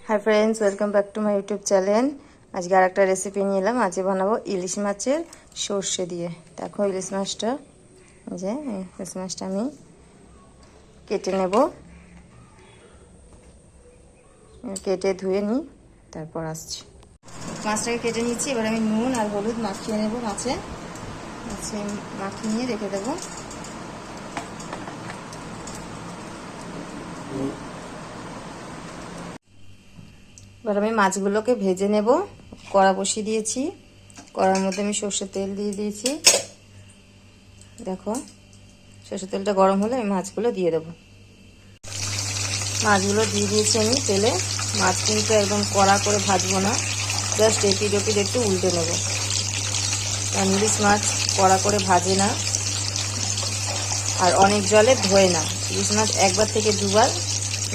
Hi friends, welcome back to my YouTube channel. আজকে আর একটা recipe নিয়ে এলাম। আজকে বানাবো ইলিশ মাছের সর্ষে দিয়ে। দেখো ইলিশ মাছটা, ইলিশ মাছটা আমি কেটে নেব, কেটে ধুয়ে নিই, তারপর আসছি। মাছটাকে কেটে নিচ্ছি। এবার আমি নুন আর হলুদ মাখিয়ে নেব মাছে মাখিয়ে নিয়ে রেখে দেবো। এবার আমি মাছগুলোকে ভেজে নেব। কড়া বসিয়ে দিয়েছি, কড়ার মধ্যে আমি সর্ষের তেল দিয়ে দিয়েছি। দেখো সর্ষের তেলটা গরম হলে আমি মাছগুলো দিয়ে দেবো। মাছগুলো দিয়ে দিয়েছি আমি তেলে। মাছ কিন্তু একদম কড়া করে ভাজবো না, জাস্ট এপিড ওপিড একটু উল্টে নেব, কারণ ইলিশ মাছ কড়া করে ভাজে না আর অনেক জলে ধোয় না। ইলিশ মাছ একবার থেকে দুবার,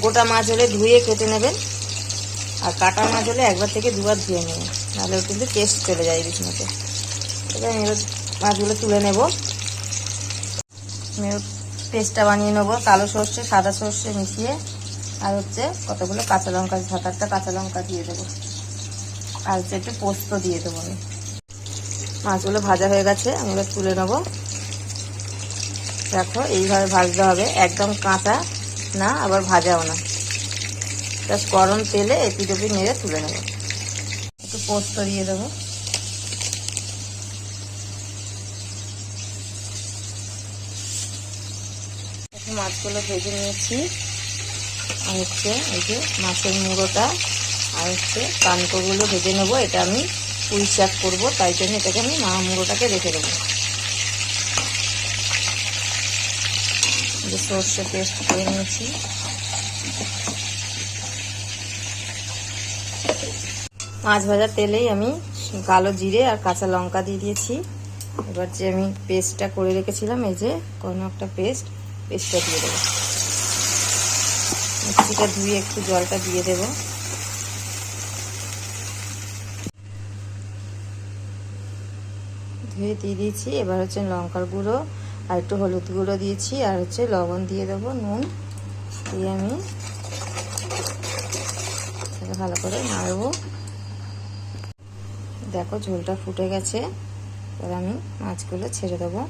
গোটা মাছ হলে ধুয়ে কেটে নেবেন, আর কাটা মাছ হলে একবার থেকে দুবার ধুয়ে নেবেন, নাহলে কিন্তু টেস্ট চলে যায় ইলিশ মাছে। এবার আমি মাছগুলো তুলে নেব। আমি পেস্টটা বানিয়ে নেবো, কালো সর্ষে সাদা সর্ষে মিশিয়ে, আর কতগুলো কাঁচা লঙ্কা, 7-8টা কাঁচা লঙ্কা দিয়ে দেবো, আর একটু পোস্ত দিয়ে দেবো। আমি মাছগুলো ভাজা হয়ে গেছে, আমি এবার তুলে নেবো। দেখো এইভাবে ভাজতে হবে, একদম কাঁচা না আবার ভাজাও না, জাস্ট গরম তেলে এপিড ওপিড নেড়ে তুলে নেবো। একটু পোস্ত দিয়ে দেবো। মাছগুলো ভেজে নিয়েছি, আর এই যে মাছের মুড়োটা আর কানকোগুলো ভেজে নেবো। এটা আমি পুঁই শাক করবো, তাই জন্য এটাকে আমি মুড়োটাকে রেখে দেবো। যে সর্ষে পেস্ট করে নিয়েছি, মাছ ভাজার তেলেই আমি কালো জিরে আর কাঁচা লঙ্কা দিয়ে দিয়েছি। এবার যে আমি পেস্টটা করে রেখেছিলাম, এই যে কোনো একটা পেস্টটা দিয়ে দেবো। মিক্সিটা ধুয়ে একটু জলটা দিয়ে দেবো। ধুয়ে দিয়ে দিয়েছি। এবার লঙ্কার গুঁড়ো আর একটু হলুদ গুঁড়ো দিয়েছি, আর লবণ দিয়ে দেবো, নুন দিয়ে আমি ভালো করে নাড়বো। দেখো ঝোলটা ফুটে গেছে। এবার আমি মাছগুলো ছেড়ে দেবো।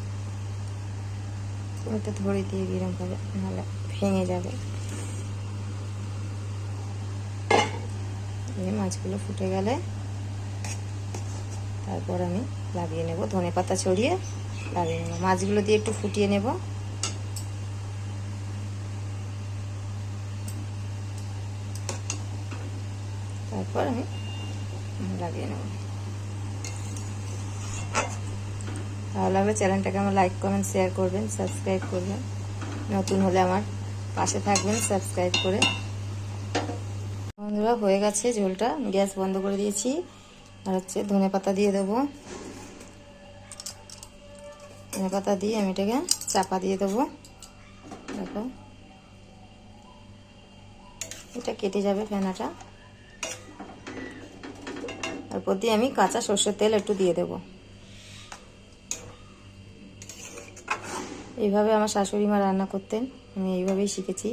একটু ধরে দিয়ে গরম করে, নাহলে ভেঙে যাবে। মাছগুলো ফুটে গেলে তারপর আমি লাগিয়ে নেব, ধনেপাতা ছড়িয়ে লাগিয়ে নেব। মাছগুলো দিয়ে একটু ফুটিয়ে নেব। তারপর আমি লাগিয়ে নেব। ভালো লাগলে চ্যানেলটাকে আমার লাইক কমেন্ট শেয়ার করবেন, সাবস্ক্রাইব করবেন। নতুন হলে আমার পাশে থাকবেন সাবস্ক্রাইব করে। বন্ধুরা হয়ে গেছে ঝোলটা, গ্যাস বন্ধ করে দিয়েছি। আর ধনেপাতা দিয়ে দেবো। ধনেপাতা দিয়ে আমি এটাকে চাপা দিয়ে দেবো। দেখো এটা কেটে যাবে ফেনাটা। তারপর দিয়ে আমি কাঁচা সর্ষের তেল একটু দিয়ে দেবো। এইভাবে আমার শাশুড়ি মা রান্না করতেন, আমি এইভাবেই শিখেছি।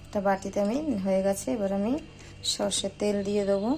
একটা বাটিতে আমি হয়ে গেছে। এবার আমি সর্ষের তেল দিয়ে দেবো।